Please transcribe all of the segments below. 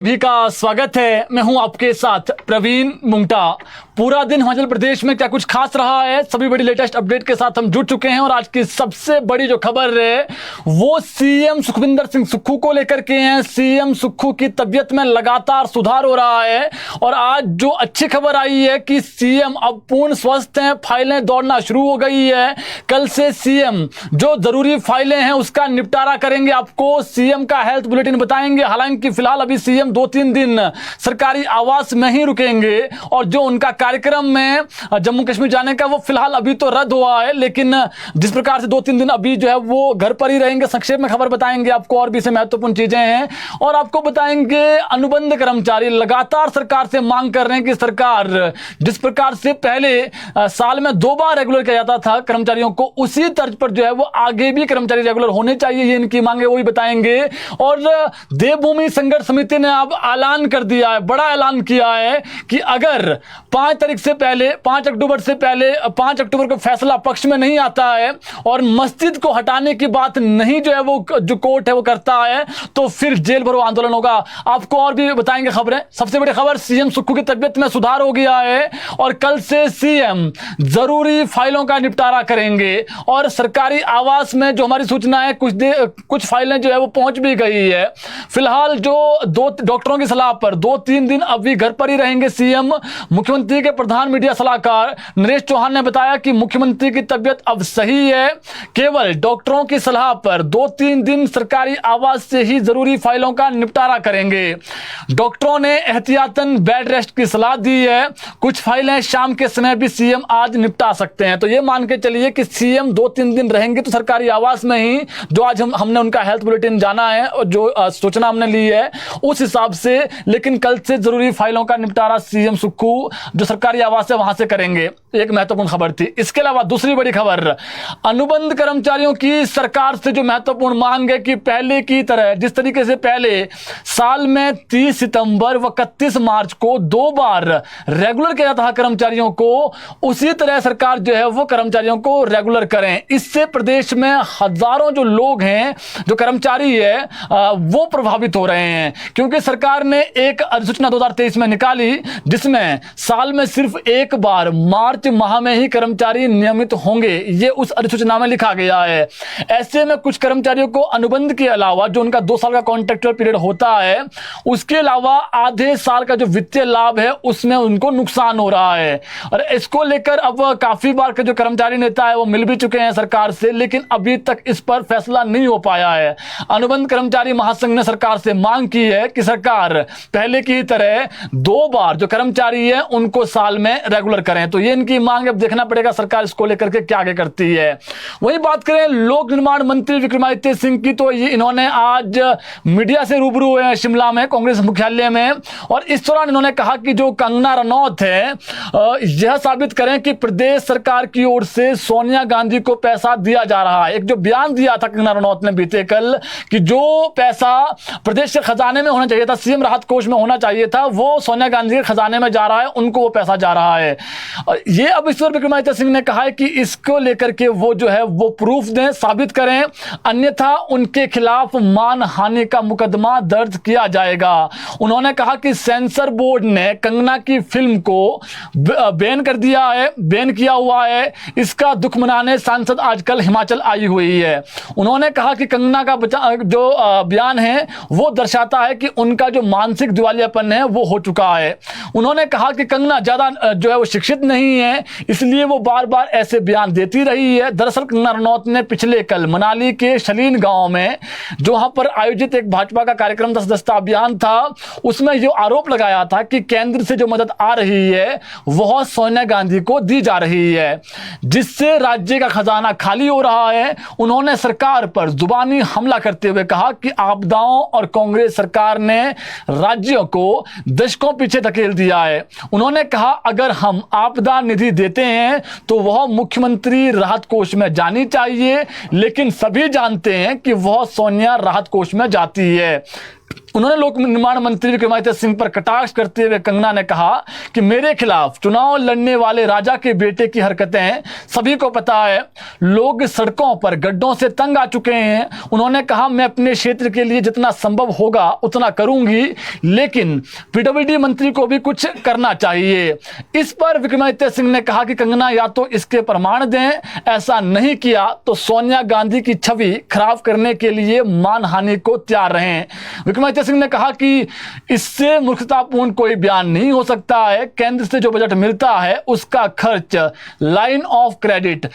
सभी का स्वागत है। मैं हूं आपके साथ प्रवीण मुंगटा। पूरा दिन हिमाचल प्रदेश में क्या कुछ खास रहा है, सभी बड़ी लेटेस्ट अपडेट के साथ हम जुड़ चुके हैं। और आज की सबसे बड़ी जो खबर है वो सीएम सुखविंदर सिंह सुक्खू को लेकर के हैं। सीएम सुक्खू की तबीयत में लगातार सुधार हो रहा है और आज जो अच्छी खबर आई है कि सीएम अब पूर्ण स्वस्थ हैं, फाइलें दौड़ना शुरू हो गई है। कल से सीएम जो जरूरी फाइलें हैं उसका निपटारा करेंगे, आपको सीएम का हेल्थ बुलेटिन बताएंगे। हालांकि फिलहाल अभी सीएम 2-3 दिन सरकारी आवास में ही रुकेंगे और जो उनका कार्यक्रम में जम्मू कश्मीर जाने का वो फिलहाल अभी तो रद्द हुआ है, लेकिन जिस प्रकार से 2-3 दिन अभी जो है वो घर पर ही रहेंगे। संक्षेप में खबर बताएंगे आपको और भी से महत्वपूर्ण चीजें हैं और आपको बताएंगे अनुबंध कर्मचारी लगातार सरकार से मांग कर रहे हैं कि सरकार जिस प्रकार से पहले साल में 2 बार रेगुलर किया जाता था कर्मचारियों को, उसी तर्ज पर जो है वो आगे भी कर्मचारी रेगुलर होने चाहिए। ये इनकी मांग है, वो भी बताएंगे। और देवभूमि संघर्ष समिति ने अब ऐलान कर दिया है, बड़ा ऐलान किया है कि अगर 5 तारीख से पहले 5 अक्टूबर से पहले 5 अक्टूबर को फैसला पक्ष में नहीं आता है और मस्जिद को हटाने की बात नहीं जो है वो जो कोर्ट है वो करता है तो फिर जेल भरो आंदोलन होगा। आपको और भी बताएंगे खबरें। सबसे बड़ी खबर, सीएम सुक्खू की तबीयत में सुधार हो गया है और कल से सीएम जरूरी फाइलों का निपटारा करेंगे और सरकारी आवास में जो हमारी सूचना है कुछ फाइलें जो है वो पहुंच भी गई है। फिलहाल जो 2 डॉक्टरों की सलाह पर 2-3 दिन अभी घर पर ही रहेंगे सीएम। मुख्यमंत्री के प्रधान मीडिया सलाहकार नरेश चौहान ने बताया कि मुख्यमंत्री की तबीयत अब सही है, केवल डॉक्टरों की सलाह पर 2-3 दिन सरकारी आवास से ही जरूरी फाइलों का निपटारा करेंगे। डॉक्टरों ने एहतियातन बेड रेस्ट की सलाह दी है। कुछ फाइलें शाम के समय भी सीएम आज निपटा सकते हैं। तो ये मान के चलिए कि सीएम 2-3 दिन रहेंगे तो सरकारी आवास में ही, जो आज हमने उनका हेल्थ बुलेटिन जाना है और जो सूचना हमने ली है उस हिसाब से। लेकिन कल से जरूरी फाइलों का निपटारा सीएम सुक्खू जो सरकारी आवास है वहां से करेंगे। एक महत्वपूर्ण खबर थी। इसके अलावा दूसरी बड़ी खबर, अनुबंध कर्मचारियों की सरकार से जो महत्वपूर्ण मांग है कि पहले की तरह जिस तरीके से पहले साल में 30 सितंबर व 31 मार्च को 2 बार रेगुलर किया जाता था कर्मचारियों को, उसी तरह सरकार जो है वो कर्मचारियों को रेगुलर करें। इससे प्रदेश में हजारों जो लोग हैं, जो कर्मचारी है वो प्रभावित हो रहे हैं, क्योंकि सरकार ने एक अधिसूचना 2023 में निकाली जिसमें साल में सिर्फ एक बार मार्च माह में ही कर्मचारी नियमित होंगे। ये उस अधिसूचना में लिखा गया है। ऐसे में कुछ कर्मचारियों को अनुबंध के अलावा जो उनका 2 साल का कॉन्ट्रेक्चुअल पीरियड होता है उसके अलावा आधे साल का जो वित्तीय लाभ है उसमें उनको नुकसान हो रहा है। और इसको लेकर अब काफी बार के जो कर्मचारी नेता है वो मिल भी चुके हैं सरकार से, लेकिन अभी तक इस पर फैसला नहीं हो पाया है। अनुबंध कर्मचारी महासंघ ने सरकार से मांग की है कि सरकार पहले की तरह 2 बार जो कर्मचारी है उनको साल में रेगुलर करें। तो ये इनकी मांग, अब देखना पड़ेगा सरकार इसको लेकर के क्या आगे करती है। वही बात करें लोक निर्माण मंत्री विक्रमादित्य सिंह की, तो ये इन्होंने आज मीडिया से रूबरू हुए हैं शिमला में कांग्रेस मुख्यालय में और इस दौरान इन्होंने कहा कि जो कंगना रनौत है यह साबित करें कि प्रदेश सरकार की ओर से सोनिया गांधी को पैसा दिया जा रहा है। एक जो बयान दिया था कंगना रनौत ने बीते कल कि जो पैसा प्रदेश के खजाने में होना चाहिए था, सीएम राहत कोष में होना चाहिए था, वो सोनिया गांधी के खजाने में जा रहा है, उनको वो पैसा जा रहा है। और ये अब ईश्वर विक्रमादित्य सिंह ने कहा है कि इसको लेकर के वो जो है वो प्रूफ दें, साबित करें, अन्यथा उनके खिलाफ मानहानि का मुकदमा दर्ज किया जाएगा। उन्होंने कहा कि सेंसर बोर्ड ने कंगना की फिल्म को बैन कर दिया है, बैन किया हुआ है। इसका दुख मनाने सांसद आजकल हिमाचल आई हुई है। उन्होंने कहा कि कंगना का जो बयान है वो दर्शाता है कि उनका जो मानसिक दिवालियापन है वो हो चुका है। उन्होंने कहा कि कंगना ज्यादा जो है वो शिक्षित नहीं है, इसलिए वो बार बार ऐसे बयान देती रही है। दरअसल कंगना रनौत ने पिछले कल मनाली के शलीन गांव में जहां पर आयोजित एक भाजपा का कार्यक्रम था, सदस्यता अभियान था, उसमें जो आरोप लगाया था कि केंद्र से जो मदद आ रही है वह सोनिया गांधी को दी जा रही है, जिससे राज्य का खजाना खाली हो रहा है। उन्होंने सरकार पर जुबानी हमला करते हुए कहा कि आपदाओं और कांग्रेस सरकार ने राज्यों को दशकों पीछे धकेल दिया है। उन्होंने कहा अगर हम आपदा निधि देते हैं तो वह मुख्यमंत्री राहत कोष में जानी चाहिए, लेकिन सभी जानते हैं कि वह सोनिया राहत कोष में जाती है। उन्होंने लोक निर्माण मंत्री विक्रमादित्य सिंह पर कटाक्ष करते हुए कंगना ने कहा कि मेरे खिलाफ चुनाव लड़ने वाले राजा के बेटे की हरकतें सभी को पता है, लोग सड़कों पर गड्ढों से तंग आ चुके हैं। उन्होंने कहा मैं अपने क्षेत्र के लिए जितना संभव होगा उतना करूंगी, लेकिन पीडब्ल्यूडी मंत्री को भी कुछ करना चाहिए। इस पर विक्रमादित्य सिंह ने कहा कि कंगना या तो इसके प्रमाण दें, ऐसा नहीं किया तो सोनिया गांधी की छवि खराब करने के लिए मानहानि को तैयार रहें। विक्रमादित्य सिंह ने कहा कि इससे मूर्खतापूर्ण कोई बयान नहीं हो सकता है। केंद्र से जो बजट मिलता है उसका खर्च लाइन ऑफ क्रेडिट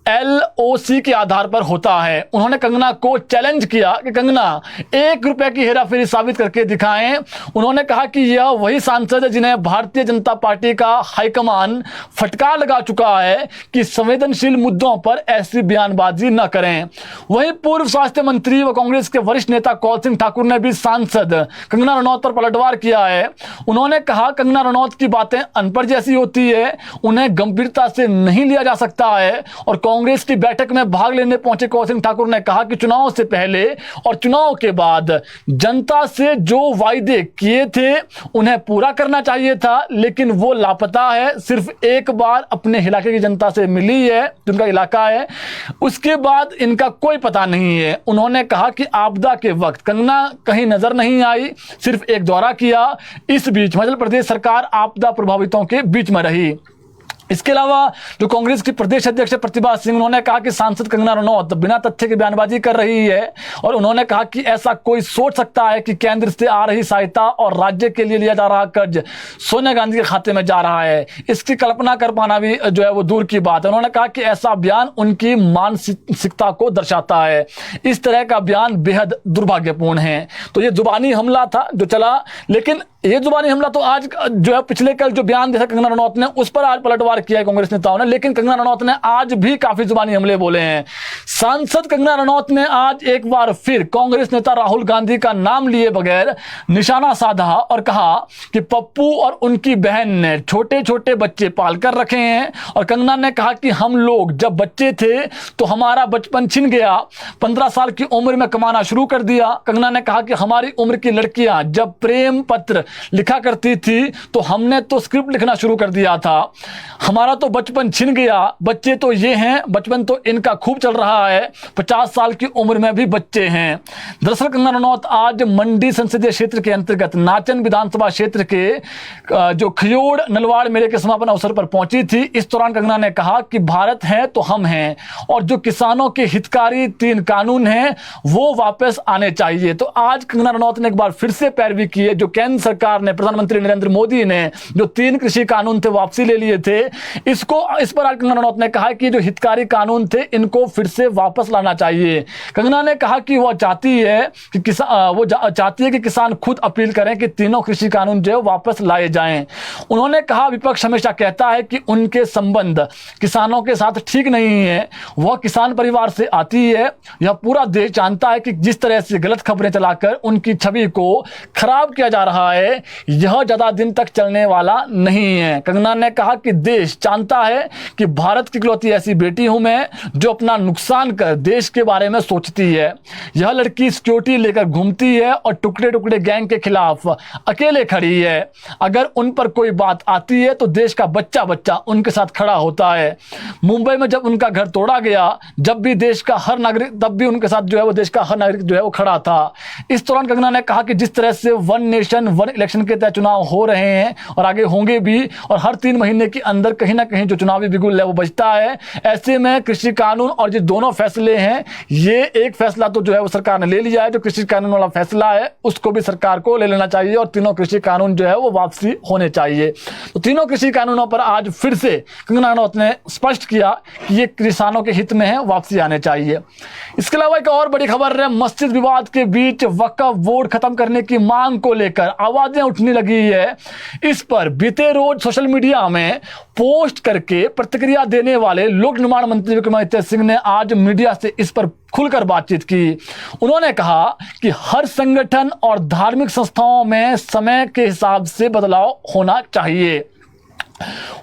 LOC के आधार पर होता है। उन्होंने कंगना को चैलेंज किया कि कंगना 1 रुपए की हेराफेरी साबित करके दिखाएं। उन्होंने कहा कि यह वही सांसद है जिन्हें भारतीय जनता पार्टी का हाईकमान फटकार लगा चुका है कि संवेदनशील मुद्दों पर ऐसी बयानबाजी न करें। वहीं पूर्व स्वास्थ्य मंत्री व कांग्रेस के वरिष्ठ नेता कौल सिंह ठाकुर ने भी सांसद कंगना रनौत पर पलटवार किया है। उन्होंने कहा कंगना रनौत की बातें अनपढ़ जैसी होती है, उन्हें गंभीरता से नहीं लिया जा सकता है। और कांग्रेस की बैठक में भाग लेने पहुंचे कौल सिंह ठाकुर ने कहा कि चुनाव से पहले और चुनाव के बाद जनता से जो वायदे किए थे उन्हें पूरा करना चाहिए था, लेकिन वो लापता है। सिर्फ एक बार अपने इलाके की जनता से मिली है, जिनका इलाका है, उसके बाद इनका कोई पता नहीं है। उन्होंने कहा कि आपदा के वक्त कंगना कहीं नजर नहीं आई, सिर्फ एक दौरा किया। इस बीच मध्य प्रदेश सरकार आपदा प्रभावितों के बीच में रही। इसके अलावा जो कांग्रेस की प्रदेश अध्यक्ष प्रतिभा सिंह, उन्होंने कहा कि सांसद कंगना रनौत बिना तथ्य की बयानबाजी कर रही है और उन्होंने कहा कि ऐसा कोई सोच सकता है कि केंद्र से आ रही सहायता और राज्य के लिए लिया जा रहा कर्ज सोनिया गांधी के खाते में जा रहा है। इसकी कल्पना कर पाना भी जो है वो दूर की बात है। उन्होंने कहा कि ऐसा बयान उनकी मानसिकता को दर्शाता है। इस तरह का बयान बेहद दुर्भाग्यपूर्ण है। तो ये जुबानी हमला था जो चला, लेकिन ये जुबानी हमला तो आज जो है पिछले कल जो बयान दिया कंगना रनौत ने उस पर आज पलटवार किया है कांग्रेस नेताओं ने, लेकिन कंगना रनौत ने आज भी काफी जुबानी हमले बोले हैं। सांसद कंगना रनौत ने आज एक बार फिर कांग्रेस नेता राहुल गांधी का नाम लिए बगैर निशाना साधा और कहा कि पप्पू और उनकी बहन ने छोटे छोटे बच्चे पाल कर रखे हैं। और कंगना ने कहा कि हम लोग जब बच्चे थे तो हमारा बचपन छिन गया, 15 साल की उम्र में कमाना शुरू कर दिया। कंगना ने कहा कि हमारी उम्र की लड़कियां जब प्रेम पत्र लिखा करती थी तो हमने तो स्क्रिप्ट लिखना शुरू कर दिया था, हमारा तो बचपन छिन गया। बच्चे तो ये हैं, बचपन तो इनका खूब चल रहा है, 50 साल की उम्र में भी बच्चे हैं। दरअसल कंगना रनौत आज मंडी संसदीय क्षेत्र के अंतर्गत नाचन विधानसभा क्षेत्र के जो खियोड़ नलवाड़ मेले के समापन अवसर पर पहुंची थी। इस दौरान कंगना ने कहा कि भारत है तो हम हैं और जो किसानों के हितकारी 3 कानून हैं वो वापस आने चाहिए। तो आज कंगना रनौत ने एक बार फिर से पैरवी की है। जो केंद्र सरकार ने, प्रधानमंत्री नरेंद्र मोदी ने जो 3 कृषि कानून थे वापसी ले लिए थे, इस पर आज कंगना रनौत ने कहा कि जो हितकारी कानून थे इनको फिर से वापस लाना चाहिए। कंगना ने कहा कि वो चाहती है कि किसान खुद अपील करें कि तीनों कृषि कानून जो है वापस लाए जाएं। उन्होंने कहा विपक्ष हमेशा कहता है कि उनके संबंध किसानों के साथ ठीक नहीं है, वह किसान परिवार से आती है। यह पूरा देश जानता है कि जिस तरह से गलत खबरें चलाकर उनकी छवि को खराब किया जा रहा है, यह ज्यादा दिन तक चलने वाला नहीं है। कंगना ने कहा कि देश जानता है कि भारत की इकलौती ऐसी बेटी हूं मैं जो अपना नुकसान कर देश के बारे में सोचती है। यह लड़की सिक्योरिटी लेकर घूमती है और टुकड़े टुकड़े गैंग के खिलाफ अकेले खड़ी है। अगर उन पर कोई बात आती है तो देश का बच्चा बच्चा उनके साथ खड़ा होता है। मुंबई में जब उनका घर तोड़ा गया, जब भी देश का हर नागरिक, तब भी उनके साथ जो है वो देश का हर नागरिक जो है वो खड़ा था। इस दौरान कंगना ने कहा कि जिस तरह से 1 नेशन 1 इलेक्शन के तहत चुनाव हो रहे हैं और आगे होंगे भी, और हर 3 महीने के अंदर कहीं ना कहीं जो चुनावी बिगुल है वो बचता है, ऐसे में कृषि कानून और जो दोनों फैसले हैं, ये एक फैसला तो जो है वो सरकार ने ले लिया है, जो कृषि कानून वाला फैसला है उसको भी सरकार को ले लेना चाहिए और तीनों कृषि कानून जो है वो वापसी होने चाहिए। तो तीनों कृषि कानूनों पर आज फिर से कंगना रनौत ने स्पष्ट किया कि ये किसानों के हित में है, वापसी आने चाहिए। इसके अलावा एक और बड़ी खबर है, मस्जिद विवाद के बीच वक्फ बोर्ड खत्म करने की मांग को लेकर आवाजें उठने लगी है। इस पर बीते रोज सोशल मीडिया में पोस्ट करके प्रतिक्रिया देने वाले लोक निर्माण मंत्री विक्रमादित्य सिंह ने आज मीडिया से इस पर खुलकर बातचीत की। उन्होंने कहा कि हर संगठन और धार्मिक संस्थाओं में समय के हिसाब से बदलाव होना चाहिए।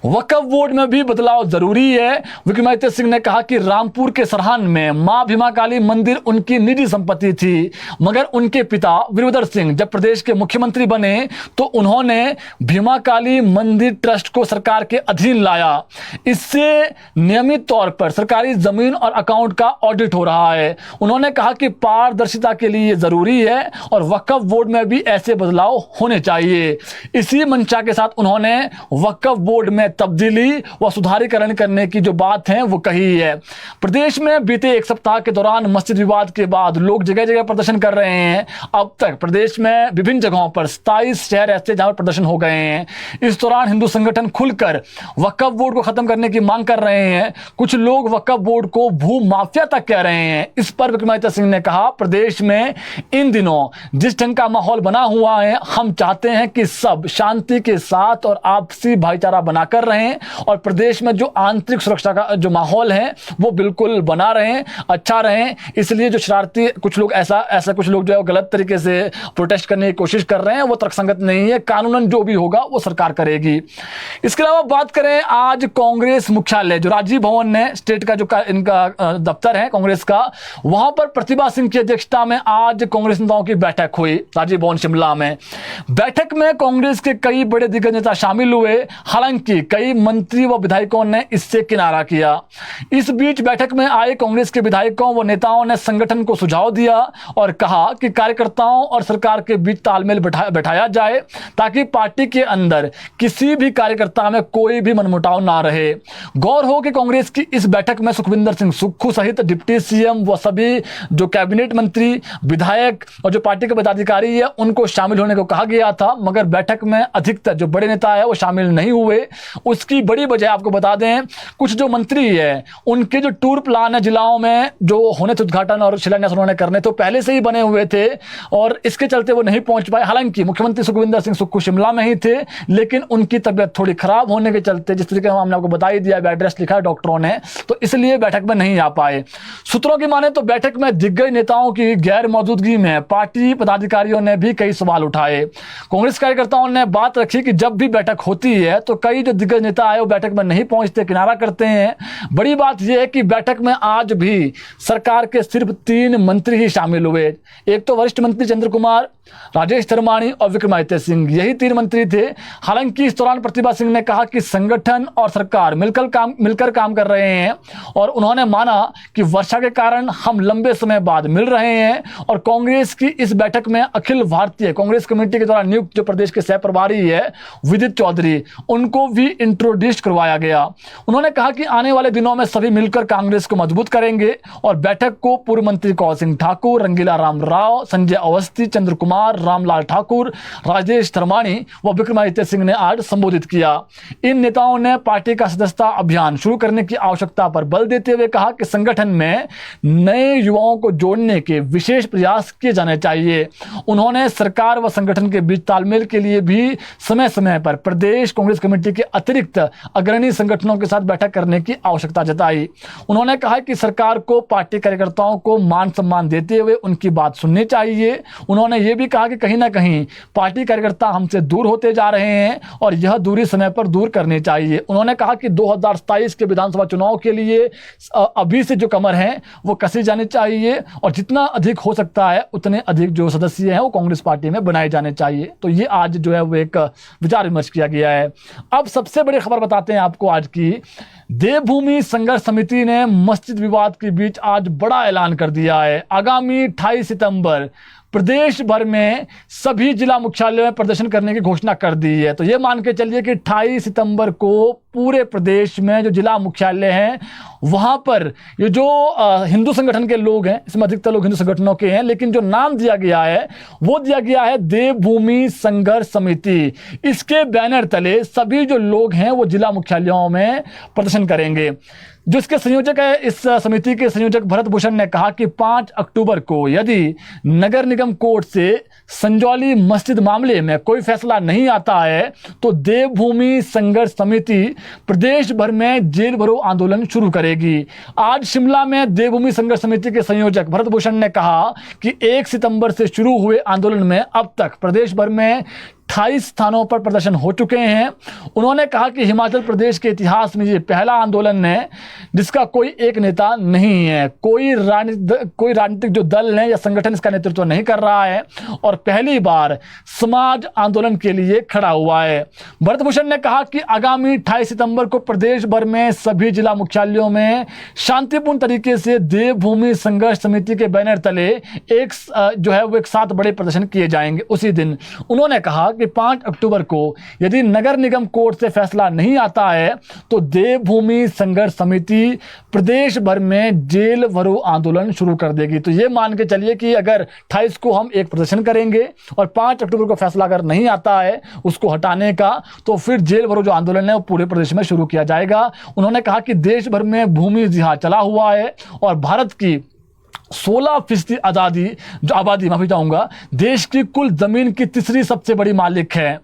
वक्फ बोर्ड में भी बदलाव जरूरी है। विक्रमादित्य सिंह ने कहा कि रामपुर के सरहान में मां भीमा काली मंदिर उनकी निजी संपत्ति थी, मगर उनके पिता वीरभद्र सिंह जब प्रदेश के मुख्यमंत्री बने तो उन्होंने भीमा काली मंदिर ट्रस्ट को सरकार के अधीन लाया। इससे नियमित तौर पर सरकारी जमीन और अकाउंट का ऑडिट हो रहा है। उन्होंने कहा कि पारदर्शिता के लिए जरूरी है और वक्फ बोर्ड में भी ऐसे बदलाव होने चाहिए। इसी मंशा के साथ उन्होंने वक्फ बोर्ड में तब्दीली व सुधारीकरण करने की जो बात है वो कही है। प्रदेश में बीते एक सप्ताह के दौरान मस्जिद विवाद के बाद लोग जगह जगह प्रदर्शन कर रहे हैं। अब तक प्रदेश में विभिन्न जगहों पर 27 शहर ऐसे जहां पर प्रदर्शन हो गए हैं। इस दौरान हिंदू संगठन खुलकर वक्फ बोर्ड को खत्म करने की मांग कर रहे हैं। कुछ लोग वक्फ बोर्ड को भू माफिया तक कह रहे हैं। इस पर विक्रमादित्य सिंह ने कहा, प्रदेश में इन दिनों जिस ढंग का माहौल बना हुआ है, हम चाहते हैं कि सब शांति के साथ और आपसी भाईचारा बनाकर रहें और प्रदेश में जो आंतरिक सुरक्षा का जो माहौल है वो बिल्कुल बना रहें, अच्छा रहें। इसलिए जो शरारती कुछ लोग ऐसा कुछ लोग जो है गलत तरीके से प्रोटेस्ट करने की कोशिश कर रहे हैं वो तर्कसंगत नहीं है। कानूनन जो भी होगा वो सरकार करेगी। इसके अलावा बात करें आज कांग्रेस मुख्यालय जो राजीव भवन ने स्टेट का जो इनका दफ्तर है कांग्रेस का, वहां पर प्रतिभा सिंह की अध्यक्षता में आज कांग्रेस नेताओं की बैठक हुई राजीव भवन शिमला में। बैठक में कांग्रेस के कई बड़े दिग्गज नेता शामिल हुए। हालांकि कई मंत्री व विधायकों ने इससे किनारा किया। इस बीच बैठक में आए कांग्रेस के विधायकों व नेताओं ने संगठन को सुझाव दिया और कहा कि कार्यकर्ताओं और सरकार के बीच तालमेल बैठाया जाए ताकि पार्टी के अंदर किसी भी कार्यकर्ता में कोई भी मनमुटाव ना रहे। गौर हो कि कांग्रेस की इस बैठक में सुखविंदर सिंह सुक्खू सहित डिप्टी सीएम व सभी जो कैबिनेट मंत्री, विधायक और जो पार्टी के पदाधिकारी है उनको शामिल होने को कहा गया था, मगर बैठक में अधिकतर जो बड़े नेता है वो शामिल नहीं हुए। उसकी बड़ी वजह आपको बता दें, कुछ जो मंत्री है उनके जो टूर प्लान है जिलाओं में जो होने थे, उद्घाटन और शिलान्यास उन्होंने करने तो पहले से ही बने हुए थे और इसके चलते वो नहीं पहुंच पाए। हालांकि मुख्यमंत्री सुखविंदर सिंह सुक्खू शिमला में ही थे, लेकिन उनकी तबियत थोड़ी खराब होने के चलते, जिस तरीके से हमने आपको बता ही दिया, एड्रेस लिखा है डॉक्टरों ने, तो इसलिए बैठक में नहीं आ पाए। सूत्रों की माने तो बैठक में दिग्गज नेताओं की गैर मौजूदगी में पार्टी पदाधिकारियों ने भी कई सवाल उठाए। कांग्रेस कार्यकर्ताओं ने बात रखी कि जब भी बैठक होती है तो कई जो दिग्गज नेता आए वो बैठक में नहीं पहुंचते, किनारा करते हैं। बड़ी बात यह है कि बैठक में आज भी सरकार के सिर्फ 3 मंत्री ही शामिल हुए। एक तो वरिष्ठ मंत्री चंद्र कुमार, राजेश धर्माणी और विक्रमादित्य सिंह, यही 3 मंत्री थे। हालांकि इस दौरान प्रतिभा सिंह ने कहा कि संगठन और सरकार मिलकर काम कर रहे हैं और उन्होंने माना कि वर्षा के कारण हम लंबे समय बाद मिल रहे हैं और कांग्रेस की इस बैठक में अखिल भारतीय कांग्रेस कमेटी के द्वारा नियुक्त जो प्रदेश के सह प्रभारी है विदित चौधरी, उनको भी इंट्रोड्यूस करवाया गया। उन्होंने कहा कि आने वाले दिनों में सभी मिलकर कांग्रेस को मजबूत करेंगे और बैठक को पूर्व मंत्री कौल सिंह ठाकुर, रंगीला राम राव, संजय अवस्थी, चंद्र कुमार, रामलाल ठाकुर, राजेश धर्माणी व विक्रमादित्य सिंह ने आज संबोधित किया। इन नेताओं ने पार्टी का सदस्यता अभियान शुरू करने की आवश्यकता पर बल देते हुए कहा कि संगठन में नए युवाओं को जोड़ने के विशेष प्रयास किए जाने चाहिए। उन्होंने सरकार व संगठन के बीच तालमेल के लिए भी समय समय पर प्रदेश कांग्रेस कमेटी के अतिरिक्त अग्रणी संगठनों के साथ बैठक करने की आवश्यकता जताई। उन्होंने कहा कि सरकार को पार्टी कार्यकर्ताओं को मान सम्मान देते हुए उनकी बात सुननी चाहिए। उन्होंने ये भी कहा कि कहीं ना कहीं पार्टी कार्यकर्ता हमसे दूर होते जा रहे हैं और यह दूरी समय पर दूर करनी चाहिए। उन्होंने कहा कि 2027 के विधानसभा चुनाव के लिए अभी से जो कमर है वो कसी जानी चाहिए और जितना अधिक हो सकता है उतने अधिक जो सदस्य हैं वो कांग्रेस पार्टी में बनाए जाने चाहिए। तो ये आज जो है वो एक विचार विमर्श किया गया है। अब सबसे बड़ी खबर बताते हैं आपको आज की। देवभूमि संघर्ष समिति ने मस्जिद विवाद के बीच आज बड़ा ऐलान कर दिया है। आगामी 28 सितंबर प्रदेश भर में सभी जिला मुख्यालयों में प्रदर्शन करने की घोषणा कर दी है। तो ये मान के चलिए कि 28 सितंबर को पूरे प्रदेश में जो जिला मुख्यालय हैं वहां पर ये जो हिंदू संगठन के लोग हैं, इसमें अधिकतर लोग हिंदू संगठनों के हैं, लेकिन जो नाम दिया गया है वो दिया गया है देवभूमि संघर्ष समिति। इसके बैनर तले सभी जो लोग हैं वो जिला मुख्यालयों में प्रदर्शन करेंगे। जो इसके संयोजक है, इस समिति के संयोजक भरत भूषण ने कहा कि 5 अक्टूबर को यदि नगर निगम कोर्ट से संजौली मस्जिद मामले में कोई फैसला नहीं आता है तो देवभूमि संघर्ष समिति प्रदेश भर में जेल भरो आंदोलन शुरू करेगी। आज शिमला में देवभूमि संघर्ष समिति के संयोजक भरत भूषण ने कहा कि 1 सितंबर से शुरू हुए आंदोलन में अब तक प्रदेश भर में 28 स्थानों पर प्रदर्शन हो चुके हैं। उन्होंने कहा कि हिमाचल प्रदेश के इतिहास में ये पहला आंदोलन है जिसका कोई एक नेता नहीं है, कोई राजनीतिक जो दल है या संगठन इसका नेतृत्व नहीं कर रहा है और पहली बार समाज आंदोलन के लिए खड़ा हुआ है। भरत भूषण ने कहा कि आगामी 28 सितंबर को प्रदेश भर में सभी जिला मुख्यालयों में शांतिपूर्ण तरीके से देवभूमि संघर्ष समिति के बैनर तले एक साथ बड़े प्रदर्शन किए जाएंगे। उसी दिन उन्होंने कहा कि 5 अक्टूबर को यदि नगर निगम कोर्ट से फैसला नहीं आता है तो देवभूमि संघर्ष समिति प्रदेश भर में जेल भरो आंदोलन शुरू कर देगी। तो ये मान के चलिए कि अगर 28 को हम एक प्रदर्शन करेंगे और 5 अक्टूबर को फैसला अगर नहीं आता है उसको हटाने का, तो फिर जेल भरो जो आंदोलन है वो पूरे प्रदेश में शुरू किया जाएगा। उन्होंने कहा कि देश भर में भूमि जिहाद चला हुआ है और भारत की 16% आबादी माफी चाहूंगा देश की कुल जमीन की तीसरी सबसे बड़ी मालिक है।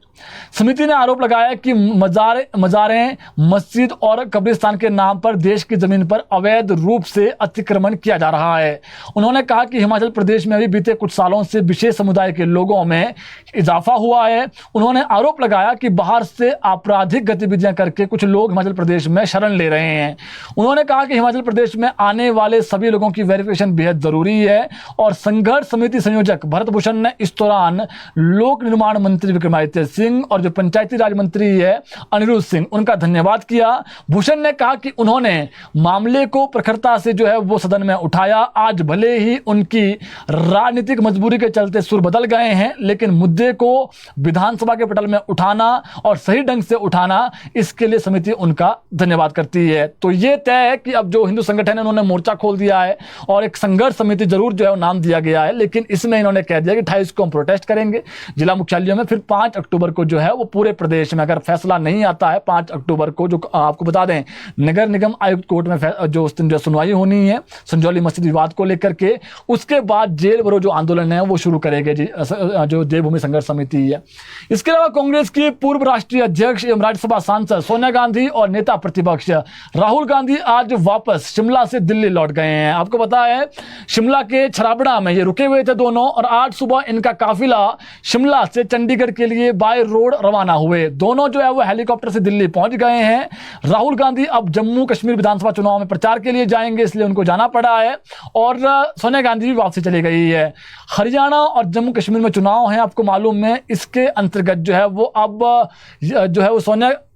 समिति ने आरोप लगाया कि मजारें, मस्जिद और कब्रिस्तान के नाम पर देश की जमीन पर अवैध रूप से अतिक्रमण किया जा रहा है। उन्होंने कहा कि हिमाचल प्रदेश में अभी बीते कुछ सालों से विशेष समुदाय के लोगों में इजाफा हुआ है। उन्होंने आरोप लगाया कि बाहर से आपराधिक गतिविधियां करके कुछ लोग हिमाचल प्रदेश में शरण ले रहे हैं। उन्होंने कहा कि हिमाचल प्रदेश में आने वाले सभी लोगों की वेरिफिकेशन बेहद जरूरी है और संघर्ष समिति संयोजक भरत भूषण ने इस दौरान लोक निर्माण मंत्री विक्रमादित्य सिंह और जो पंचायती राज मंत्री है अनिरुद्ध सिंह, उनका धन्यवाद किया। भूषण ने कहा कि उन्होंने मामले को प्रखरता से वो सदन में उठाया। आज भले ही उनकी राजनीतिक मजबूरी के चलते सुर बदल गए हैं, लेकिन मुद्दे को विधानसभा के पटल में उठाना और सही ढंग से उठाना, इसके लिए समिति उनका धन्यवाद करती है। तो ये तय है कि अब जो हिंदू संगठन है उन्होंने मोर्चा खोल दिया है और एक संघर्ष समिति जरूर वो नाम दिया गया है, लेकिन इसमें इन्होंने कह दिया कि 28 को हम प्रोटेस्ट करेंगे जिला मुख्यालयों में। फिर 5 अक्टूबर को वो पूरे प्रदेश में अगर फैसला नहीं आता है 5 अक्टूबर को, जो आपको बता दें नगर निगम आयुक्त कोर्ट में जो उस दिन सुनवाई होनी है संजौली मस्जिद विवाद को लेकर के, उसके बाद जेल भरो जो आंदोलन है वो शुरू करेंगे जो देवभूमि संघर्ष समिति है। इसके अलावा कांग्रेस की पूर्व राष्ट्रीय अध्यक्ष एवं राज्यसभा सांसद सोनिया गांधी और नेता प्रतिपक्ष राहुल गांधी आज वापस शिमला से दिल्ली लौट गए हैं। आपको पता है शिमला के छराबड़ा में ये रुके हुए थे दोनों और आज सुबह इनका काफिला शिमला से चंडीगढ़ के लिए बाय रोड रवाना हुए। दोनों वो हेलीकॉप्टर से दिल्ली पहुंच गए हैं। राहुल गांधी अब जम्मू कश्मीर विधानसभा चुनाव में प्रचार के लिए जाएंगे, इसलिए उनको जाना पड़ा है और सोनिया गांधी भी वापसी चली गई है। हरियाणा और जम्मू कश्मीर में चुनाव है, आपको मालूम है। इसके अंतर्गत वो अब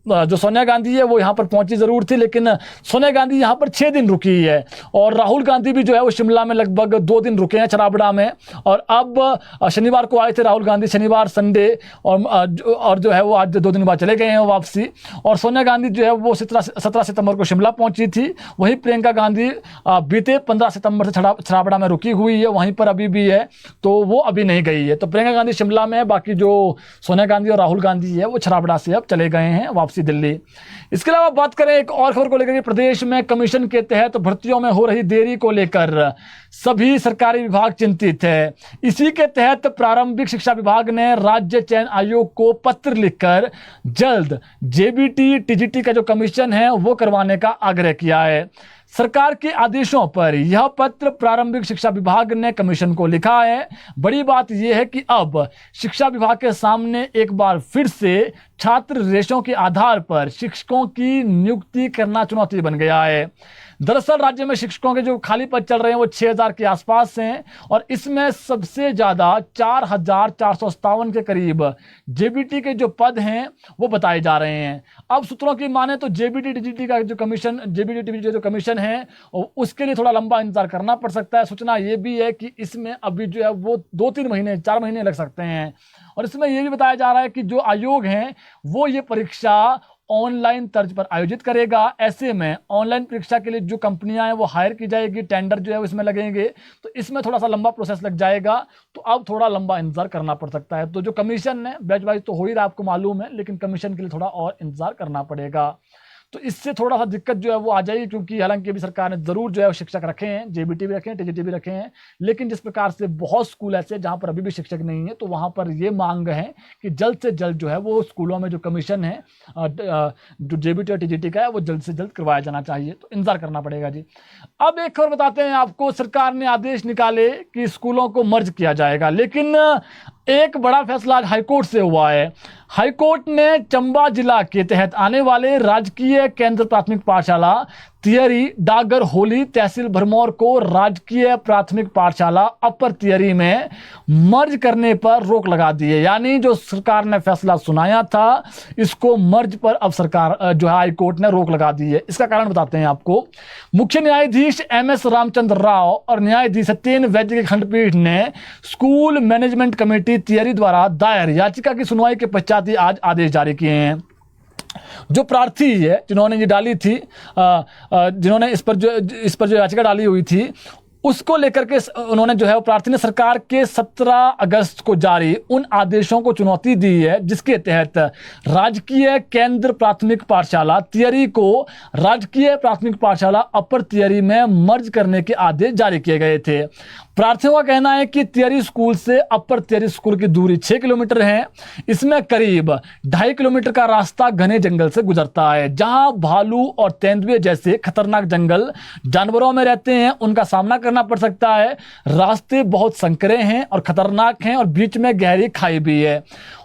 वो सोनिया गांधी है वो यहाँ पर पहुंची जरूर थी, लेकिन सोनिया गांधी यहाँ पर 6 दिन रुकी है और राहुल गांधी भी वो शिमला में लगभग 2 दिन रुके हैं छराबड़ा में। और अब शनिवार को आए थे राहुल गांधी, शनिवार संडे और वो आज 2 दिन बाद चले गए हैं वापसी। और सोनिया गांधी वो 17 सितंबर को शिमला पहुंची थी। वहीं प्रियंका गांधी बीते 15 सितंबर से छराबड़ा में रुकी हुई है, वहीं पर अभी भी है, तो वो अभी नहीं गई है। तो प्रियंका गांधी शिमला में है, बाकी जो सोनिया गांधी और राहुल गांधी है वो छराबड़ा से अब चले गए हैं वापसी दिल्ली। इसके अलावा बात करें एक और खबर को लेकर, प्रदेश में कमीशन के तहत भर्तियों में हो रही देरी को लेकर सभी सरकारी विभाग चिंतित है। इसी के तहत प्रारंभिक शिक्षा विभाग ने राज्य चयन आयोग को पत्र लिखकर जल्द जेबीटी टीजीटी का जो कमीशन है वो करवाने का आग्रह किया है। सरकार के आदेशों पर यह पत्र प्रारंभिक शिक्षा विभाग ने कमीशन को लिखा है। बड़ी बात यह है कि अब शिक्षा विभाग के सामने एक बार फिर से छात्र रेशों के आधार पर शिक्षकों की नियुक्ति करना चुनौती बन गया है। दरअसल राज्य में शिक्षकों के जो खाली पद चल रहे हैं वो 6000 के आसपास हैं और इसमें सबसे ज्यादा 4457 के करीब जेबीटी के जो पद हैं वो बताए जा रहे हैं। अब सूत्रों की माने तो जेबीटी टीजीटी का जो कमीशन, जेबीटी टीजीटी जो कमीशन है उसके लिए थोड़ा लंबा इंतजार करना पड़ सकता है। सूचना ये भी है कि इसमें अभी वो 2-3 महीने 4 महीने लग सकते हैं। और इसमें यह भी बताया जा रहा है कि जो आयोग है वो ये परीक्षा ऑनलाइन तर्ज पर आयोजित करेगा। ऐसे में ऑनलाइन परीक्षा के लिए जो कंपनियां हैं वो हायर की जाएगी, टेंडर वो इसमें लगेंगे, तो इसमें थोड़ा सा लंबा प्रोसेस लग जाएगा। तो अब थोड़ा लंबा इंतजार करना पड़ सकता है। तो जो कमीशन है बैच वाइज तो हो ही रहा आपको मालूम है, लेकिन कमीशन के लिए थोड़ा और इंतजार करना पड़ेगा। तो इससे थोड़ा सा दिक्कत वो आ जाएगी, क्योंकि हालांकि अभी सरकार ने जरूर शिक्षक रखे हैं, जेबीटी भी रखे हैं, टीजीटी भी रखे हैं, लेकिन जिस प्रकार से बहुत स्कूल ऐसे जहां पर अभी भी शिक्षक नहीं है, तो वहां पर ये मांग है कि जल्द से जल्द वो स्कूलों में जो कमीशन है जो जेबीटी और टीजीटी का है वो जल्द से जल्द करवाया जाना चाहिए। तो इंतजार करना पड़ेगा जी। अब एक खबर बताते हैं आपको, सरकार ने आदेश निकाले कि स्कूलों को मर्ज किया जाएगा, लेकिन एक बड़ा फैसला आज हाईकोर्ट से हुआ है। हाईकोर्ट ने चंबा जिला के तहत आने वाले राजकीय केंद्र प्राथमिक पाठशाला तियरी डागर होली तहसील भरमौर को राजकीय प्राथमिक पाठशाला अपर तियरी में मर्ज करने पर रोक लगा दी है। यानी जो सरकार ने फैसला सुनाया था, इसको मर्ज पर अब सरकार जो है हाईकोर्ट ने रोक लगा दी है। इसका कारण बताते हैं आपको। मुख्य न्यायाधीश MS रामचंद्र राव और न्यायाधीश सत्येन वैद्य की खंडपीठ ने स्कूल मैनेजमेंट कमेटी तियरी द्वारा दायर याचिका की सुनवाई के पश्चात आज आदेश जारी किए हैं। जो प्रार्थी है जिन्होंने ये डाली थी, जिन्होंने इस पर जो याचिका डाली हुई थी, उसको लेकर के उन्होंने जो है प्रार्थी ने सरकार के 17 अगस्त को जारी उन आदेशों को चुनौती दी है जिसके तहत राजकीय केंद्र प्राथमिक पाठशाला तियरी को राजकीय प्राथमिक पाठशाला अपर तियरी में मर्ज करने के आदेश जारी किए गए थे। प्रार्थियों का कहना है कि तियरी स्कूल से अपर तियरी स्कूल की दूरी 6 किलोमीटर है। इसमें करीब 2.5 किलोमीटर का रास्ता घने जंगल से गुजरता है, जहां भालू और तेंदुए जैसे खतरनाक जंगल जानवरों में रहते हैं, उनका सामना करना पड़ सकता है। रास्ते बहुत संकरे हैं और खतरनाक हैं और बीच में गहरी खाई भी है।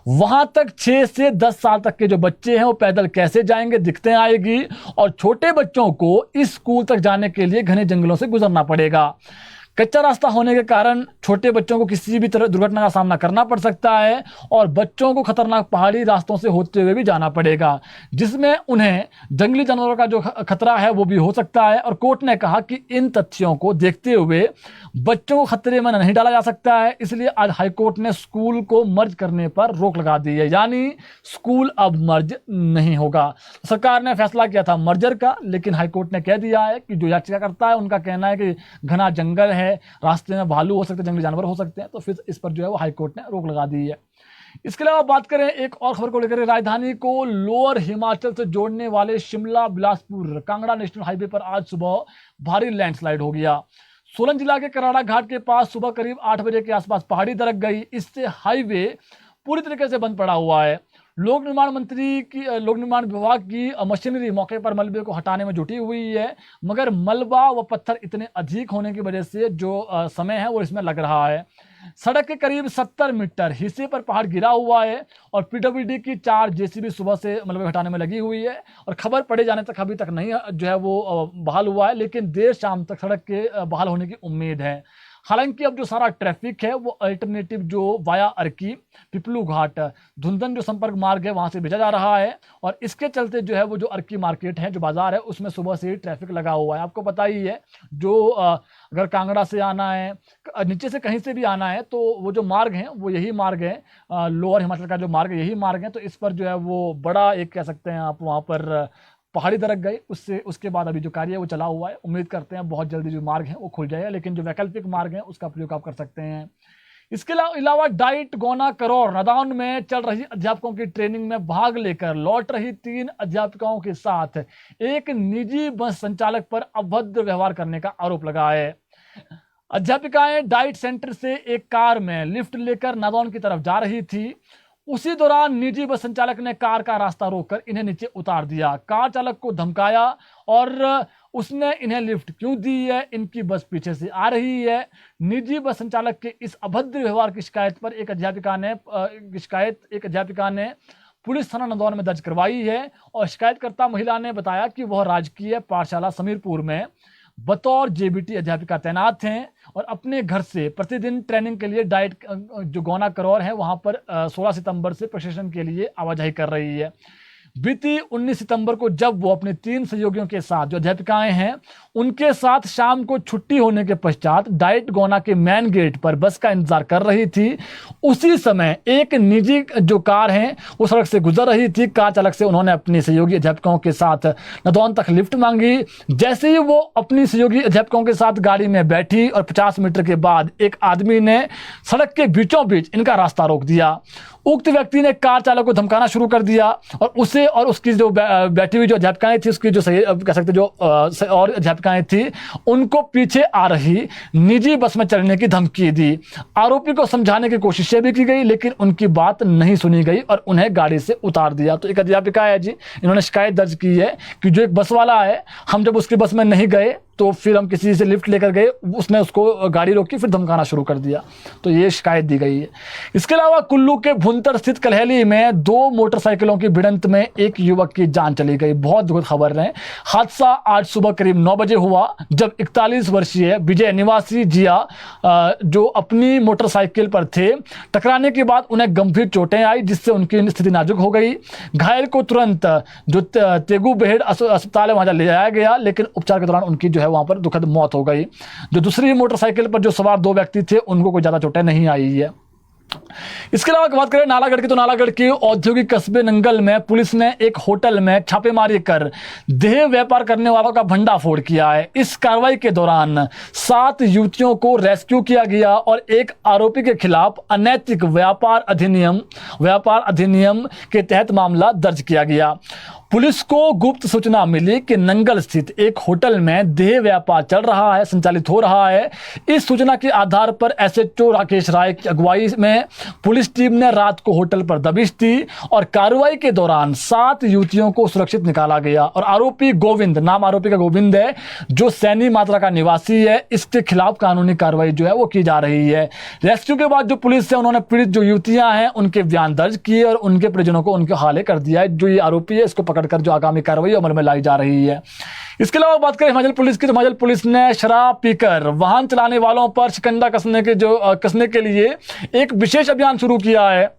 वहां तक 6 से 10 साल तक के जो बच्चे हैं वो पैदल कैसे जाएंगे, दिक्कतें आएगी और छोटे बच्चों को इस स्कूल तक जाने के लिए घने जंगलों से गुजरना पड़ेगा। कच्चा रास्ता होने के कारण छोटे बच्चों को किसी भी तरह दुर्घटना का सामना करना पड़ सकता है और बच्चों को खतरनाक पहाड़ी रास्तों से होते हुए भी जाना पड़ेगा, जिसमें उन्हें जंगली जानवरों का जो खतरा है वो भी हो सकता है। और कोर्ट ने कहा कि इन तथ्यों को देखते हुए बच्चों को खतरे में नहीं डाला जा सकता है, इसलिए आज हाईकोर्ट ने स्कूल को मर्ज करने पर रोक लगा दी है। यानी स्कूल अब मर्ज नहीं होगा। सरकार ने फैसला किया था मर्जर का, लेकिन हाईकोर्ट ने कह दिया है कि जो याचिका करता है उनका कहना है कि घना जंगल है, रास्ते में भालू हो सकते हैं, जंगली जानवर हो सकते हैं, तो फिर इस पर जो है वो हाईकोर्ट ने रोक लगा दी है। इसके अलावा बात करें एक और खबर को लेकर, राजधानी को लोअर हिमाचल से जोड़ने वाले शिमला बिलासपुर कांगड़ा नेशनल हाईवे पर आज सुबह भारी लैंडस्लाइड हो गया। सोलन जिला के कराड़ा घाट के पास सुबह करीब 8 बजे के आसपास पहाड़ी दरक गई। इससे हाईवे पूरी तरीके से बंद पड़ा हुआ है। लोक निर्माण विभाग की मशीनरी मौके पर मलबे को हटाने में जुटी हुई है, मगर मलबा व पत्थर इतने अधिक होने की वजह से जो समय है वो इसमें लग रहा है। सड़क के करीब 70 मीटर हिस्से पर पहाड़ गिरा हुआ है और PWD की 4 JCB सुबह से मलबे हटाने में लगी हुई है और खबर पड़े जाने तक अभी तक नहीं जो है वो बहाल हुआ है, लेकिन देर शाम तक सड़क के बहाल होने की उम्मीद है। हालांकि अब जो सारा ट्रैफिक है वो अल्टरनेटिव जो वाया अर्की पिपलू घाट धुंधन जो संपर्क मार्ग है वहां से भेजा जा रहा है और इसके चलते जो है वो जो अर्की मार्केट है, जो बाजार है, उसमें सुबह से ही ट्रैफिक लगा हुआ है। आपको पता ही है, जो अगर कांगड़ा से आना है, नीचे से कहीं से भी आना है, तो वो जो मार्ग है वो यही मार्ग है, लोअर हिमाचल का जो मार्ग है यही मार्ग है। तो इस पर जो है वो बड़ा एक कह सकते हैं आप वहाँ पर पहाड़ी दरक गई। उसके बाद अभी जो कार्य है वो चला हुआ है। उम्मीद करते हैं बहुत जल्दी जो मार्ग है वो खुल जाएगा, लेकिन जो वैकल्पिक मार्ग है उसका प्रयोग आप कर सकते हैं। इसके अलावा डाइट गोना करौर नादौन में चल रही अध्यापकों की ट्रेनिंग में भाग लेकर लौट रही 3 अध्यापिकाओं के साथ एक निजी बस संचालक पर अभद्र व्यवहार करने का आरोप लगा है। अध्यापिकाएं डाइट सेंटर से एक कार में लिफ्ट लेकर नादौन की तरफ जा रही थी। उसी दौरान निजी बस संचालक ने कार का रास्ता रोककर इन्हें नीचे उतार दिया। कार चालक को धमकाया और उसने इन्हें लिफ्ट क्यों दी है, इनकी बस पीछे से आ रही है। निजी बस संचालक के इस अभद्र व्यवहार की शिकायत पर एक अध्यापिका ने पुलिस थाना नादौन में दर्ज करवाई है और शिकायतकर्ता महिला ने बताया कि वह राजकीय पाठशाला समीरपुर में बतौर JBT अध्यापिका तैनात हैं और अपने घर से प्रतिदिन ट्रेनिंग के लिए डाइट जो गोना करौर है वहां पर 16 सितंबर से प्रशिक्षण के लिए आवाजाही कर रही है। बीती 19 सितंबर को जब वो अपने 3 सहयोगियों के साथ जो अध्यापिकाएं हैं उनके साथ शाम को छुट्टी होने के पश्चात डाइट गोना के मेन गेट पर बस का इंतजार कर रही थी, उसी समय एक निजी जो कार है वो सड़क से गुजर रही थी। कार चालक से उन्होंने अपनी सहयोगी अध्यापिकाओं के साथ नादौन तक लिफ्ट मांगी। जैसे ही वो अपनी सहयोगी अध्यापिकाओं के साथ गाड़ी में बैठी और 50 मीटर के बाद एक आदमी ने सड़क के बीचों बीच इनका रास्ता रोक दिया। उक्त व्यक्ति ने कार चालक को धमकाना शुरू कर दिया और उसे और उसकी जो बैठी हुई जो अध्यापिकाएं थी, उसकी जो सही कह सकते जो और अध्यापिकाएं थी, उनको पीछे आ रही निजी बस में चढ़ने की धमकी दी। आरोपी को समझाने की कोशिशें भी की गई, लेकिन उनकी बात नहीं सुनी गई और उन्हें गाड़ी से उतार दिया। तो एक अध्यापिका है जी, इन्होंने शिकायत दर्ज की है कि जो एक बस वाला है, हम जब उसकी बस में नहीं गए तो फिर हम किसी से लिफ्ट लेकर गए, उसने उसको गाड़ी रोकी, फिर धमकाना शुरू कर दिया। तो ये शिकायत दी गई है। इसके अलावा कुल्लू के भुंतर स्थित कलहली में 2 मोटरसाइकिलों की भिड़ंत में एक युवक की जान चली गई। बहुत दुखद खबर है। हादसा आज सुबह करीब 9 बजे हुआ, जब 41 वर्षीय विजय निवासी जिया जो अपनी मोटरसाइकिल पर थे, टकराने के बाद उन्हें गंभीर चोटें आई, जिससे उनकी स्थिति नाजुक हो गई। घायल को तुरंत जो तेगू बेहेड अस्पताल है वहां ले जाया गया, लेकिन उपचार के दौरान उनकी जो है वहां पर दुखद मौत हो गई। जो दूसरी मोटरसाइकिल पर जो सवार 2 व्यक्ति थे, उनको कोई ज्यादा चोटें नहीं आई है। इसके अलावा बात करें नालागढ़ की, तो नालागढ़ के औद्योगिक कस्बे नंगल में पुलिस ने एक होटल में छापेमारी कर देह व्यापार करने वालों का भंडाफोड़ किया है। इस कार्रवाई के दौरान 7 युवतियों को रेस्क्यू किया गया और एक आरोपी के खिलाफ अनैतिक व्यापार अधिनियम के तहत मामला दर्ज किया गया। पुलिस को गुप्त सूचना मिली कि नंगल स्थित एक होटल में देह व्यापार चल रहा है, संचालित हो रहा है। इस सूचना के आधार पर एसएचओ राकेश राय की अगुवाई में पुलिस टीम ने रात को होटल पर दबिश दी और कार्रवाई के दौरान 7 युवतियों को सुरक्षित निकाला गया। और आरोपी गोविंद, नाम आरोपी का गोविंद है, जो सैनी मात्रा का निवासी है, इसके खिलाफ कानूनी कार्रवाई जो है वो की जा रही है। रेस्क्यू के बाद जो पुलिस है, उन्होंने पीड़ित जो युवतियां हैं उनके बयान दर्ज किए और उनके परिजनों को उनके हवाले कर दिया है। जो ये आरोपी है, इसको पकड़कर जो आगामी कार्रवाई अमल में लाई जा रही है। इसके अलावा बात करें हिमाचल पुलिस की, तो हिमाचल पुलिस ने शराब पीकर वाहन चलाने वालों पर शिकंजा कसने के लिए एक विशेष अभियान शुरू किया है।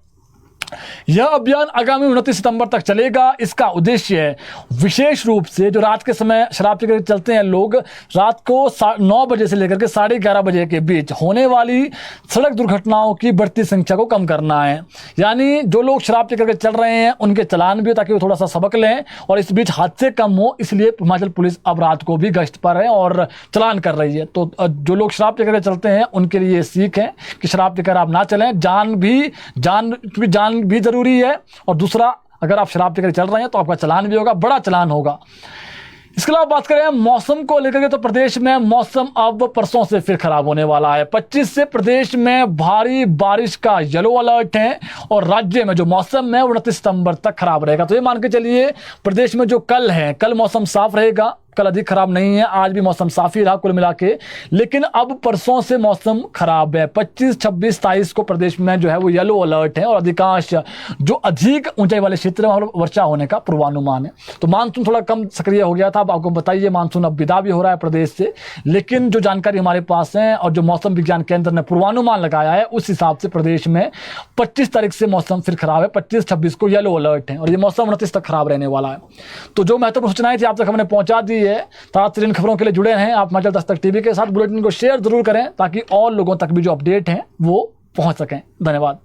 यह अभियान आगामी 29 सितंबर तक चलेगा। इसका उद्देश्य विशेष रूप से जो रात के समय शराब पीकर चलते हैं लोग, रात को 9 बजे से लेकर के 11:30 बजे के बीच होने वाली सड़क दुर्घटनाओं की बढ़ती संख्या को कम करना है। यानी जो लोग शराब पीकर के चल रहे हैं उनके चालान भी हो, ताकि वो थोड़ा सा सबक लें और इस बीच हादसे कम हो। इसलिए हिमाचल पुलिस अब रात को भी गश्त पर है और चालान कर रही है। तो जो लोग शराब पीकर के चलते हैं उनके लिए सीख है कि शराब पीकर आप ना चलें। जान भी जरूरी है, और दूसरा, अगर आप शराब पीकर चल रहे हैं तो आपका चालान भी होगा, बड़ा चालान होगा। इसके अलावा बात करें मौसम को लेकर के, तो प्रदेश में मौसम अब परसों से फिर खराब होने वाला है। 25 से प्रदेश में भारी बारिश का येलो अलर्ट है और राज्य में जो मौसम है 29 सितंबर तक खराब रहेगा। तो ये मान के चलिए प्रदेश में जो कल मौसम साफ रहेगा, कल अधिक खराब नहीं है, आज भी मौसम साफ ही रहा कुल मिला के। लेकिन अब परसों से मौसम खराब है। 25, 26, 27 को प्रदेश में जो है वो येलो अलर्ट है और अधिकांश जो अधिक ऊंचाई वाले क्षेत्र में वर्षा होने का पूर्वानुमान है। तो मानसून थोड़ा कम सक्रिय हो गया था, अब आपको बताइए मानसून अब विदा भी हो रहा है प्रदेश से। लेकिन जो जानकारी हमारे पास है और जो मौसम विज्ञान केंद्र ने पूर्वानुमान लगाया है, उस हिसाब से प्रदेश में 25 तारीख से मौसम फिर खराब है। 25, 26 को येलो अलर्ट है और ये मौसम 29 तक खराब रहने वाला है। तो जो महत्वपूर्ण सूचनाएं थी आप तक हमने पहुंचा दी है। ताज़ा खबरों के लिए जुड़े हैं आप हिमाचल दस्तक टीवी के साथ। बुलेटिन को शेयर जरूर करें ताकि और लोगों तक भी जो अपडेट हैं वो पहुंच सकें। धन्यवाद।